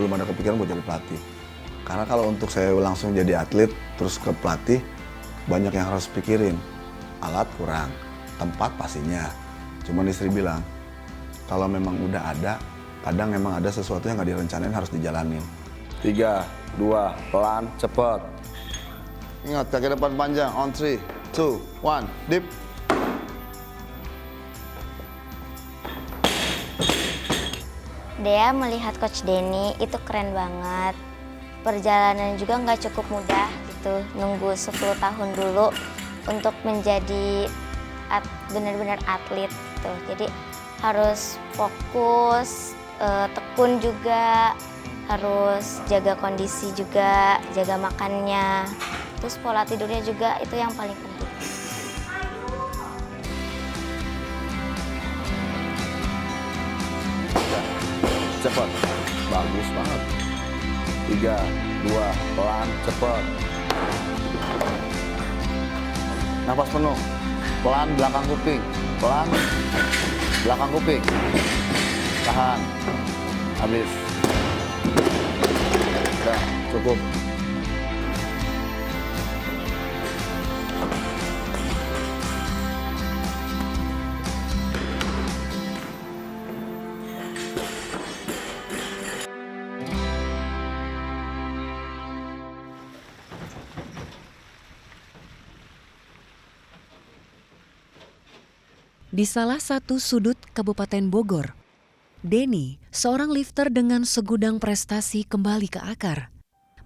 belum ada kepikiran buat jadi pelatih. Karena kalau untuk saya langsung jadi atlet terus ke pelatih, banyak yang harus pikirin. Alat kurang, tempat pastinya. Cuman istri bilang, kalau memang udah ada, kadang memang ada sesuatu yang nggak direncanain harus dijalanin. 3, 2, pelan, cepet. Ingat, kaki depan panjang, on 3, 2, 1, dip. Dea melihat Coach Denny itu keren banget. Perjalanan juga nggak cukup mudah gitu, nunggu 10 tahun dulu untuk menjadi benar-benar atlet gitu. Jadi harus fokus, tekun juga, harus jaga kondisi juga, jaga makannya. Terus pola tidurnya juga itu yang paling penting. Cepet, bagus banget. 3, 2, pelan, cepet. Nafas penuh, pelan belakang kuping, pelan belakang kuping. Tahan, habis. Udah, cukup. Di salah satu sudut Kabupaten Bogor, Denny, seorang lifter dengan segudang prestasi kembali ke akar,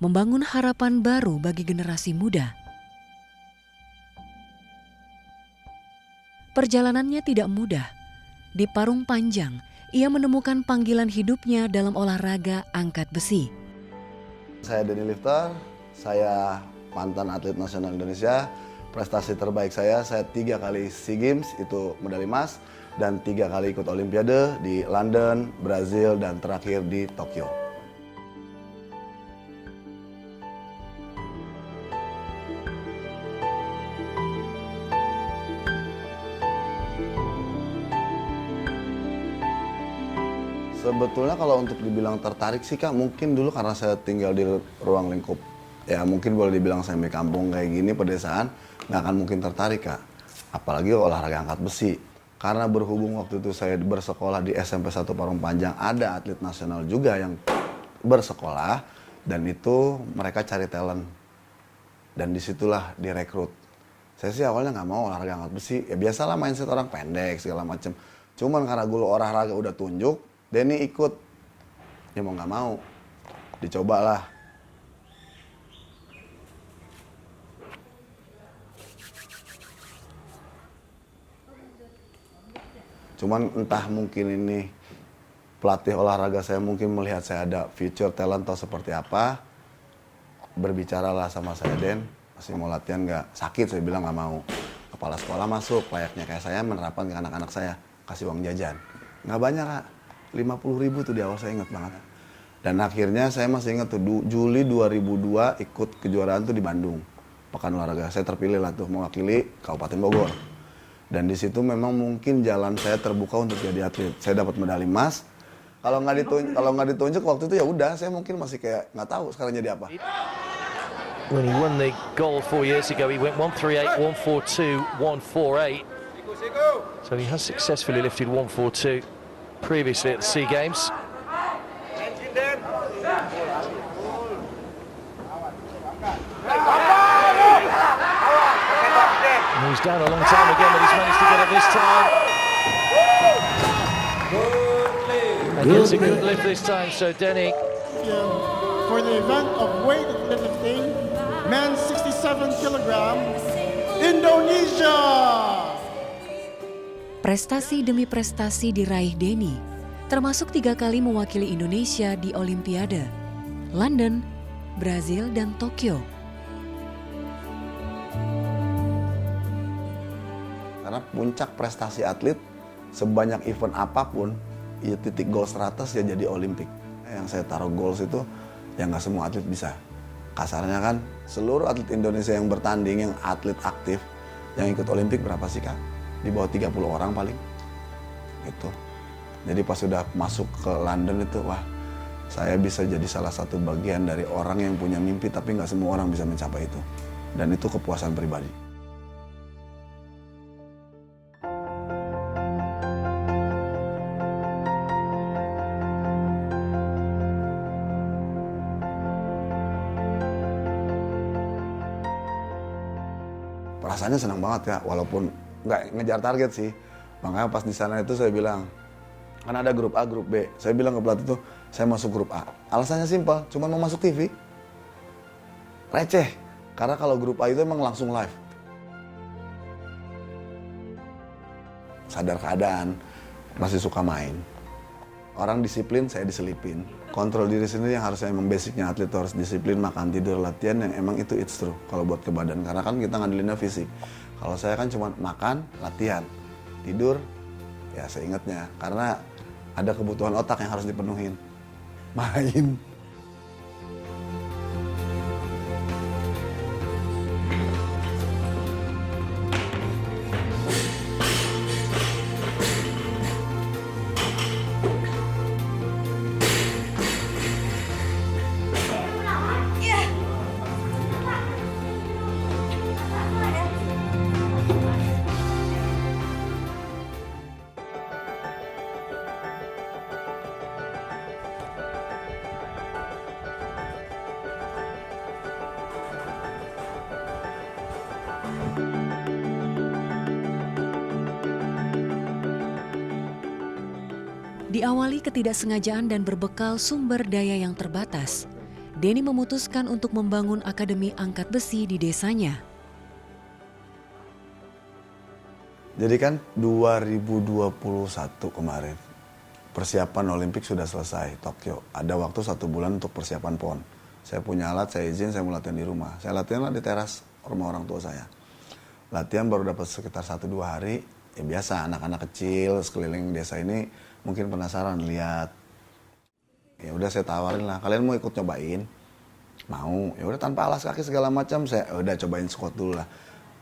membangun harapan baru bagi generasi muda. Perjalanannya tidak mudah. Di Parung Panjang, ia menemukan panggilan hidupnya dalam olahraga angkat besi. Saya Denny Lifter, saya mantan atlet nasional Indonesia. Prestasi terbaik saya 3 kali SEA Games itu medali emas dan 3 kali ikut Olimpiade di London, Brazil dan terakhir di Tokyo. Sebetulnya kalau untuk dibilang tertarik sih Kak, mungkin dulu karena saya tinggal di ruang lingkup, ya mungkin boleh dibilang semi kampung kayak gini, pedesaan, nggak akan mungkin tertarik Kak. Apalagi olahraga angkat besi. Karena berhubung waktu itu saya bersekolah di SMP 1 Parung Panjang, ada atlet nasional juga yang bersekolah, dan itu mereka cari talent. Dan disitulah direkrut. Saya sih awalnya nggak mau olahraga angkat besi, ya biasalah mindset orang pendek segala macam. Cuman karena guru olahraga udah tunjuk, Denny ikut. Ya mau nggak mau, dicobalah. Cuman entah mungkin ini pelatih olahraga saya mungkin melihat saya ada future talent atau seperti apa. Berbicaralah sama saya, Den, masih mau latihan nggak? Sakit, saya bilang nggak mau. Kepala sekolah masuk, layaknya kayak saya menerapkan ke anak-anak saya. Kasih uang jajan. Nggak banyak Kak, 50.000 tuh di awal saya ingat banget. Dan akhirnya saya masih ingat tuh, Juli 2002 ikut kejuaraan tuh di Bandung. Pekan olahraga, saya terpilih lah tuh mewakili Kabupaten Bogor. Dan di situ memang mungkin jalan saya terbuka untuk jadi atlet. Saya dapat medali emas. Kalau nggak ditunjuk waktu itu ya udah, saya mungkin masih kayak nggak tahu sekarang jadi apa. When he won the gold 4 years ago, he went 138, 142, 148. So he has successfully lifted 142 previously at the SEA Games. And he's down a long time again, but he's managed to get it this time. And it's a good lift this time, so Denny. For the event of weightlifting, men's 67 kilogram, Indonesia. Prestasi demi prestasi diraih Denny, termasuk 3 kali mewakili Indonesia di Olimpiade, London, Brazil, dan Tokyo. Karena puncak prestasi atlet, sebanyak event apapun, ya titik goal 100 ya jadi Olimpik. Yang saya taruh goals itu, ya nggak semua atlet bisa. Kasarnya kan, seluruh atlet Indonesia yang bertanding, yang atlet aktif, yang ikut Olimpik berapa sih Kak? Di bawah 30 orang paling. Gitu. Jadi pas sudah masuk ke London itu, wah saya bisa jadi salah satu bagian dari orang yang punya mimpi, tapi nggak semua orang bisa mencapai itu. Dan itu kepuasan pribadi. Perasaannya senang banget ya, walaupun nggak ngejar target sih. Makanya pas di sana itu saya bilang, kan ada grup A, grup B. Saya bilang ke pelatih tuh, saya masuk grup A. Alasannya simpel, cuma mau masuk TV. Receh, karena kalau grup A itu emang langsung live. Sadar keadaan, masih suka main. Orang disiplin, saya diselipin. Kontrol diri sendiri yang harusnya emang basicnya atlet harus disiplin, makan, tidur, latihan, yang emang itu it's true kalau buat ke badan. Karena kan kita ngandelinnya fisik. Kalau saya kan cuma makan, latihan, tidur, ya seingatnya. Karena ada kebutuhan otak yang harus dipenuhin. Main. Diawali ketidaksengajaan dan berbekal sumber daya yang terbatas, Denny memutuskan untuk membangun akademi angkat besi di desanya. Jadi kan 2021 kemarin, persiapan Olimpik sudah selesai, Tokyo. Ada waktu 1 bulan untuk persiapan PON. Saya punya alat, saya izin, saya mau latihan di rumah. Saya latihan di teras rumah orang tua saya. Latihan baru dapat sekitar 1-2 hari, ya biasa anak-anak kecil sekeliling desa ini mungkin penasaran lihat. Ya udah saya tawarin lah, kalian mau ikut nyobain? Mau. Ya udah tanpa alas kaki segala macam, saya udah cobain squat dulu lah.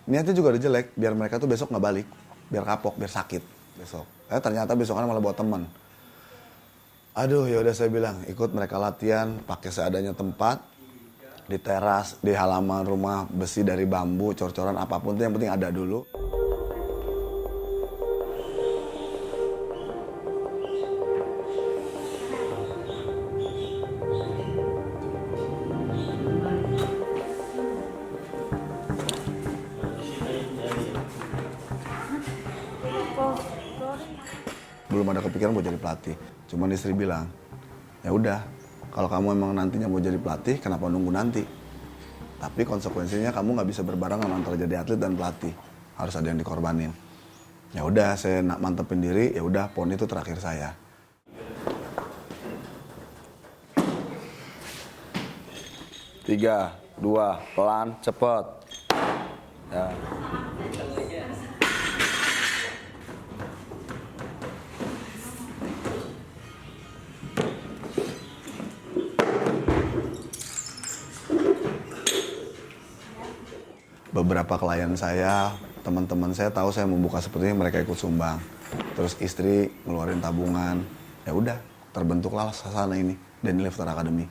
Niatnya juga udah jelek, biar mereka tuh besok nggak balik, biar kapok, biar sakit besok. Ternyata besokannya malah bawa teman. Aduh, ya udah saya bilang ikut mereka latihan, pakai seadanya tempat di teras, di halaman rumah besi dari bambu, cor-coran apapun tuh yang penting ada dulu. Belum ada kepikiran buat jadi pelatih. Cuman istri bilang, ya udah, kalau kamu emang nantinya mau jadi pelatih, kenapa nunggu nanti? Tapi konsekuensinya kamu nggak bisa berbarengan antara jadi atlet dan pelatih. Harus ada yang dikorbanin. Ya udah, saya nak mantepin diri. Ya udah, PON itu terakhir saya. Tiga, 2, pelan, cepet. Ya. Beberapa klien saya, teman-teman saya tahu saya membuka seperti ini, mereka ikut sumbang. Terus istri ngeluarin tabungan. Ya udah, terbentuklah sasana ini, Denny Lifter Academy.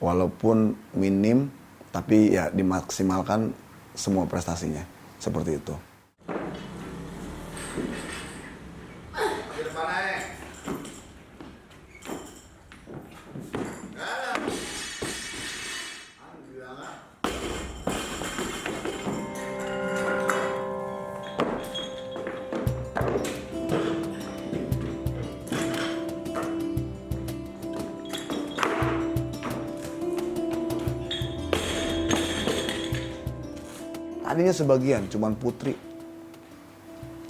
Walaupun minim, tapi ya dimaksimalkan semua prestasinya. Seperti itu. Tadinya sebagian, cuman putri.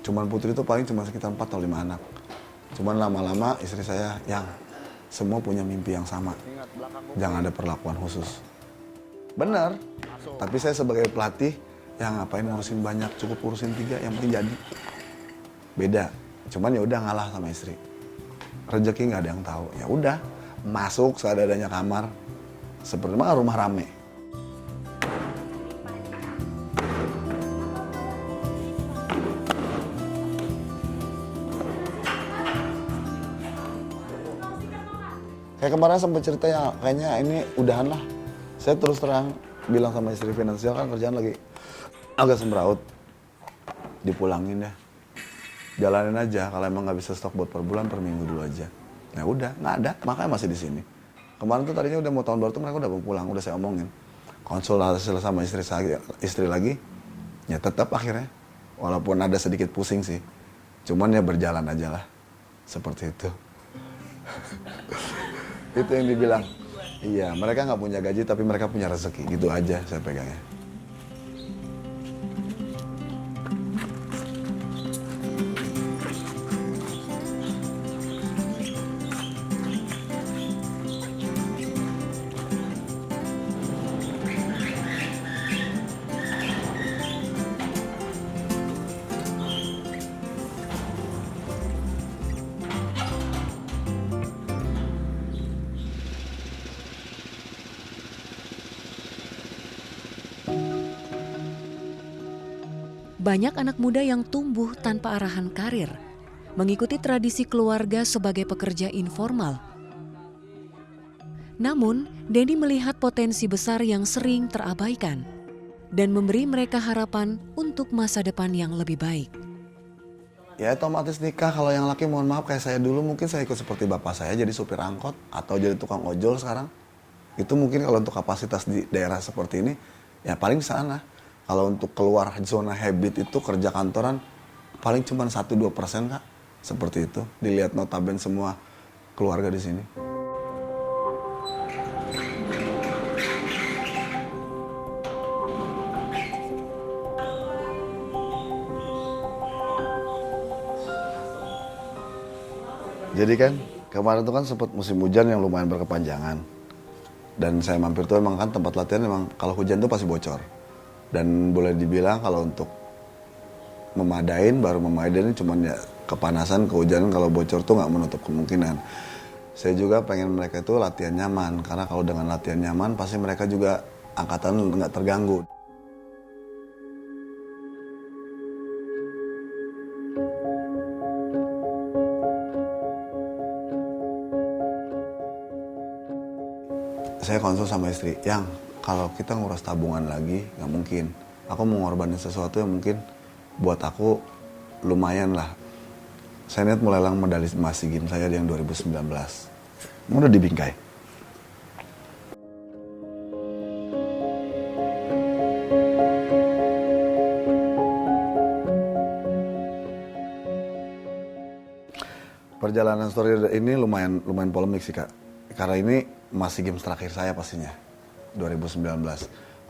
Cuman putri itu paling cuma sekitar 4 atau 5 anak. Cuman lama-lama istri saya yang semua punya mimpi yang sama. Jangan ada perlakuan khusus. Benar, tapi saya sebagai pelatih, yang ngapain ngurusin banyak, cukup urusin 3, yang penting jadi. Beda, cuman ya udah ngalah sama istri. Rezeki nggak ada yang tahu, ya udah masuk seadanya kamar, seperti rumah rame. Kayak kemarin sempat cerita ya, kayaknya ini udahan lah. Saya terus terang bilang sama istri, finansial kan kerjaan lagi agak sembraut. Dipulangin ya. Jalanin aja, kalau emang nggak bisa stok buat per bulan, per minggu dulu aja. Ya udah, nggak ada, makanya masih di sini. Kemarin tuh tadinya udah mau tahun baru tuh mereka udah mau pulang, udah saya omongin. Konsultasi sama istri lagi, ya tetap akhirnya. Walaupun ada sedikit pusing sih, cuman ya berjalan aja lah. Seperti itu. Itu yang dibilang. Iya, mereka nggak punya gaji tapi mereka punya rezeki. Gitu aja saya pegangnya. Banyak anak muda yang tumbuh tanpa arahan karir, mengikuti tradisi keluarga sebagai pekerja informal. Namun, Denny melihat potensi besar yang sering terabaikan dan memberi mereka harapan untuk masa depan yang lebih baik. Ya otomatis nikah, kalau yang laki mohon maaf kayak saya dulu mungkin saya ikut seperti bapak saya jadi supir angkot atau jadi tukang ojol sekarang. Itu mungkin kalau untuk kapasitas di daerah seperti ini ya paling sana. Kalau untuk keluar zona habit itu kerja kantoran paling cuma 1-2% Kak. Seperti itu. Dilihat notaben semua keluarga di sini. Jadi kan kemarin itu kan sempat musim hujan yang lumayan berkepanjangan. Dan saya mampir tuh emang kan tempat latihan emang kalau hujan tuh pasti bocor. Dan boleh dibilang kalau untuk memadain, baru memadain cuman ya kepanasan, kehujanan, kalau bocor tuh nggak menutup kemungkinan. Saya juga pengen mereka itu latihan nyaman, karena kalau dengan latihan nyaman pasti mereka juga angkatan nggak terganggu. Saya konsul sama istri, yang kalau kita nguras tabungan lagi, nggak mungkin. Aku mau ngorbanin sesuatu yang mungkin buat aku lumayan lah. Saya niat melelang medali emas SEA Games saya yang 2019. Udah di Bingkai. Perjalanan story ini lumayan polemik sih Kak. Karena ini emas SEA Games terakhir saya pastinya. 2019.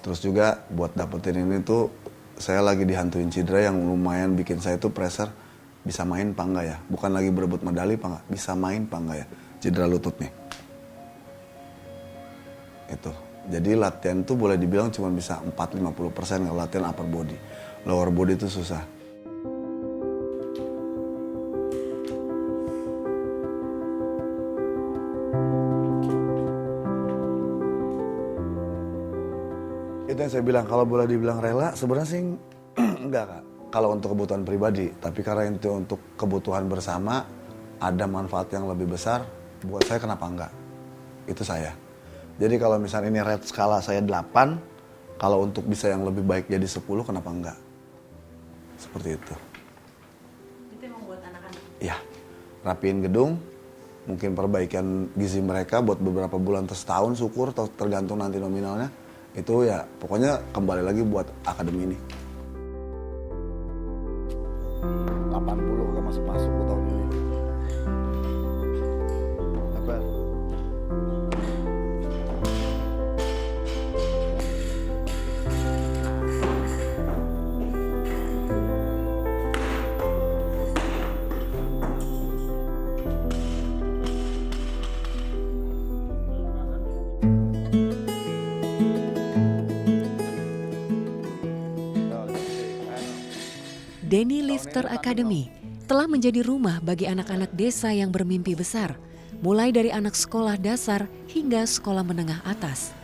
Terus juga buat dapetin ini tuh saya lagi dihantuin cedera yang lumayan bikin saya tuh pressure bisa main apa enggak ya. Bukan lagi berebut medali apa enggak, bisa main apa enggak ya. Cedera lutut nih. Itu. Jadi latihan tuh boleh dibilang cuma bisa 4-50% kalau latihan upper body. Lower body itu susah. Itu yang saya bilang, kalau boleh dibilang rela, sebenarnya sih enggak Kak. Kalau untuk kebutuhan pribadi, tapi karena itu untuk kebutuhan bersama, ada manfaat yang lebih besar, buat saya kenapa enggak? Itu saya. Jadi kalau misalnya ini red skala saya 8, kalau untuk bisa yang lebih baik jadi 10, kenapa enggak? Seperti itu. Itu yang membuat anak-anak? Iya, rapiin gedung, mungkin perbaikan gizi mereka buat beberapa bulan atau setahun, syukur, tergantung nanti nominalnya. Itu ya pokoknya kembali lagi buat akademi ini. 80 gak masuk tahun ini. Apa? Denny Lifter Academy telah menjadi rumah bagi anak-anak desa yang bermimpi besar, mulai dari anak sekolah dasar hingga sekolah menengah atas.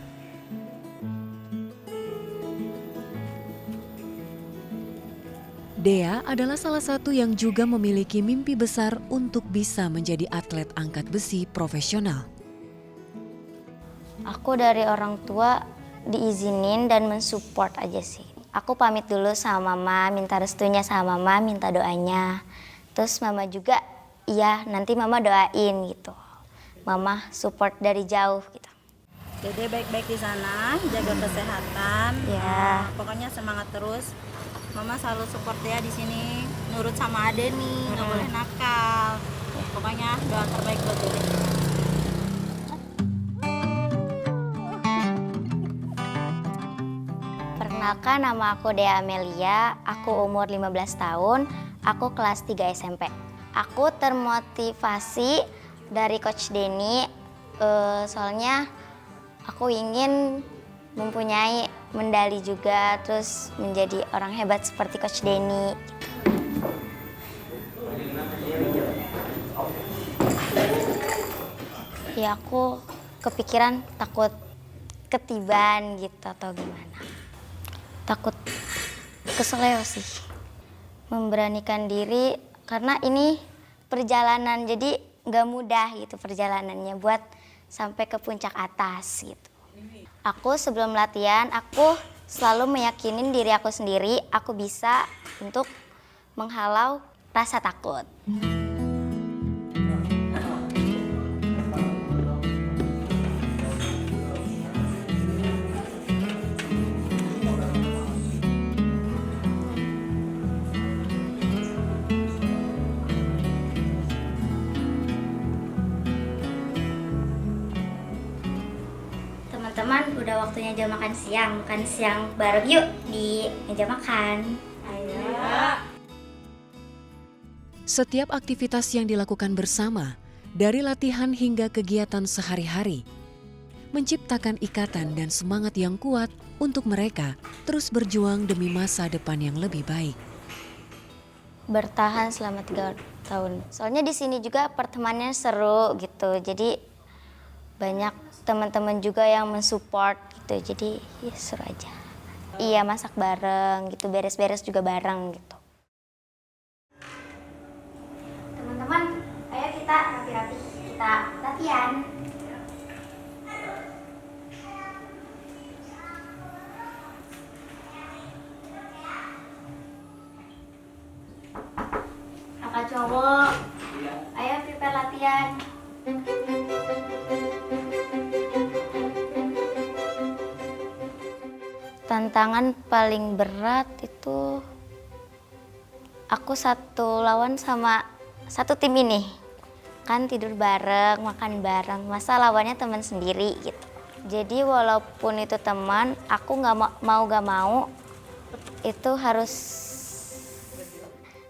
Dea adalah salah satu yang juga memiliki mimpi besar untuk bisa menjadi atlet angkat besi profesional. Aku dari orang tua diizinin dan mensupport aja sih. Aku pamit dulu sama mama, minta restunya sama mama, minta doanya. Terus mama juga, iya nanti mama doain gitu. Mama support dari jauh gitu. Dede baik-baik di sana, jaga kesehatan. Ya. Pokoknya semangat terus. Mama selalu support ya di sini. Nurut sama Ade nih, nggak boleh nakal. Pokoknya doa terbaik buat Dede. Perkenalkan, nama aku Dea Amelia, aku umur 15 tahun, aku kelas 3 SMP. Aku termotivasi dari Coach Denny, soalnya aku ingin mempunyai medali juga, terus menjadi orang hebat seperti Coach Denny. Ya aku kepikiran takut ketiban gitu atau gimana. Takut keseleo sih. Memberanikan diri karena ini perjalanan, jadi nggak mudah gitu perjalanannya buat sampai ke puncak atas gitu. Aku sebelum latihan, aku selalu meyakinin diri aku sendiri, aku bisa untuk menghalau rasa takut. Teman-teman, udah waktunya jam makan siang bareng yuk di meja makan. Ayo. Setiap aktivitas yang dilakukan bersama, dari latihan hingga kegiatan sehari-hari, menciptakan ikatan dan semangat yang kuat untuk mereka terus berjuang demi masa depan yang lebih baik. Bertahan selama 3 tahun. Soalnya di sini juga pertemanannya seru gitu. Jadi banyak teman-teman juga yang mensupport gitu. Jadi ya seru aja. Iya, masak bareng gitu, beres-beres juga bareng gitu. Teman-teman, ayo kita rapi-rapi, kita latihan. Kakak cowok, ayo prepare latihan. Tantangan paling berat itu aku satu lawan sama satu tim ini. Kan tidur bareng, makan bareng, masa lawannya teman sendiri gitu. Jadi walaupun itu teman, aku gak mau itu harus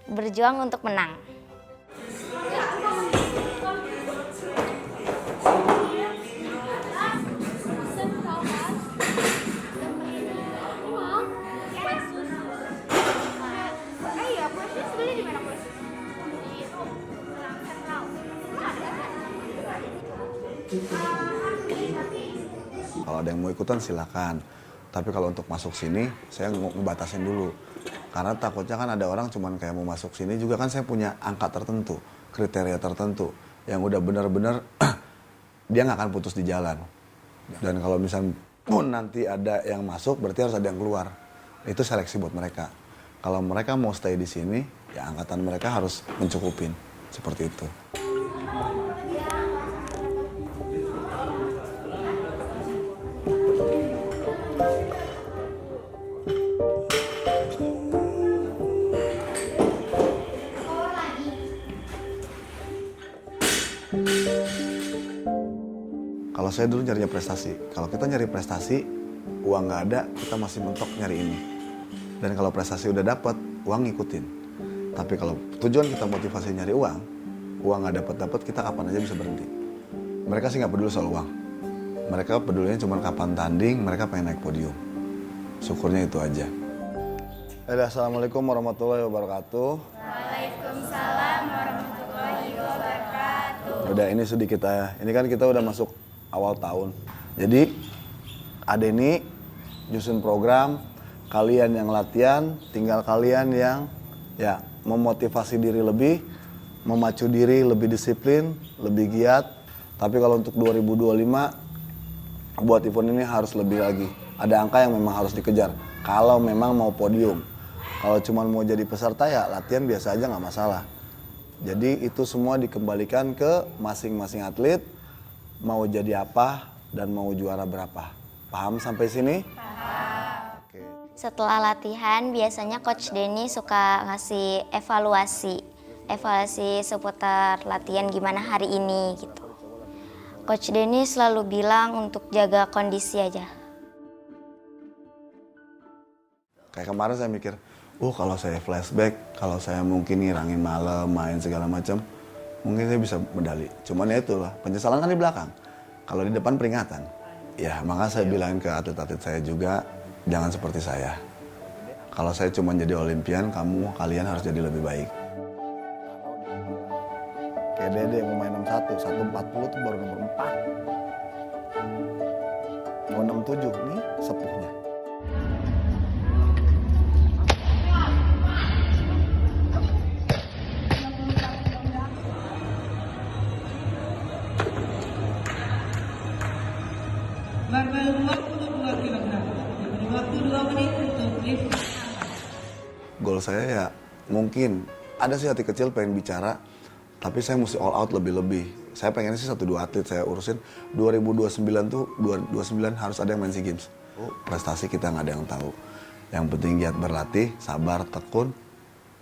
berjuang untuk menang. Kalau ada yang mau ikutan silakan. Tapi kalau untuk masuk sini, saya ngebatasin dulu. Karena takutnya kan ada orang cuman kayak mau masuk sini juga kan saya punya angka tertentu, kriteria tertentu. Yang udah benar-benar dia nggak akan putus di jalan. Dan kalau misalnya pun nanti ada yang masuk, berarti harus ada yang keluar. Itu seleksi buat mereka. Kalau mereka mau stay di sini, ya angkatan mereka harus mencukupin. Seperti itu. Kalau saya dulu nyarinya prestasi. Kalau kita nyari prestasi, uang nggak ada, kita masih mentok nyari ini. Dan kalau prestasi udah dapat, uang ngikutin. Tapi kalau tujuan kita motivasi nyari uang nggak dapat, kita kapan aja bisa berhenti. Mereka sih nggak peduli soal uang. Mereka pedulinya cuma kapan tanding, mereka pengen naik podium. Syukurnya itu aja. Assalamualaikum warahmatullahi wabarakatuh. Waalaikumsalam warahmatullahi wabarakatuh. Udah ini sedikit aja. Ini kan kita udah masuk awal tahun. Jadi ada ini nyusun program, kalian yang latihan, tinggal kalian yang ya memotivasi diri lebih, memacu diri lebih disiplin, lebih giat. Tapi kalau untuk 2025 buat event ini harus lebih lagi. Ada angka yang memang harus dikejar. Kalau memang mau podium. Kalau cuma mau jadi peserta ya latihan biasa aja nggak masalah. Jadi itu semua dikembalikan ke masing-masing atlet. Mau jadi apa dan mau juara berapa. Paham sampai sini? Paham. Oke. Setelah latihan biasanya Coach Denny suka ngasih evaluasi seputar latihan gimana hari ini gitu. Coach Denny selalu bilang untuk jaga kondisi aja. Kayak kemarin saya mikir, kalau saya flashback, kalau saya mungkin ngirangin malam, main segala macam, mungkin saya bisa medali. Cuman ya itulah, penyesalan kan di belakang. Kalau di depan peringatan. Ya, maka saya bilangin ke atlet-atlet saya juga, jangan seperti saya. Kalau saya cuma jadi olimpian, kalian harus jadi lebih baik. Kayak Dede pemain 61, 140 tuh baru nomor 4. Mau 67 nih sepuhnya. Barbel 22 kg. Waktu 2 menit untuk lift. Goal saya ya mungkin ada sih hati kecil pengen bicara, tapi saya mesti all out lebih-lebih. Saya pengen sih 1-2 atlet saya urusin. 2029 tuh 2029 harus ada yang main SEA Games. Prestasi kita nggak ada yang tahu. Yang penting giat berlatih, sabar, tekun.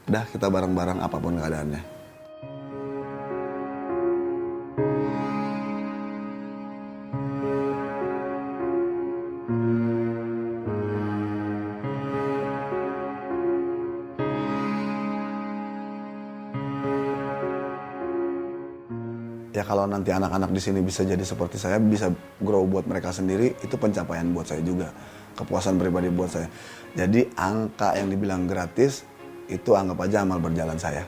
Udah kita bareng-bareng apapun keadaannya. Ya kalau nanti anak-anak di sini bisa jadi seperti saya, bisa grow buat mereka sendiri, itu pencapaian buat saya juga. Kepuasan pribadi buat saya. Jadi angka yang dibilang gratis, itu anggap aja amal berjalan saya.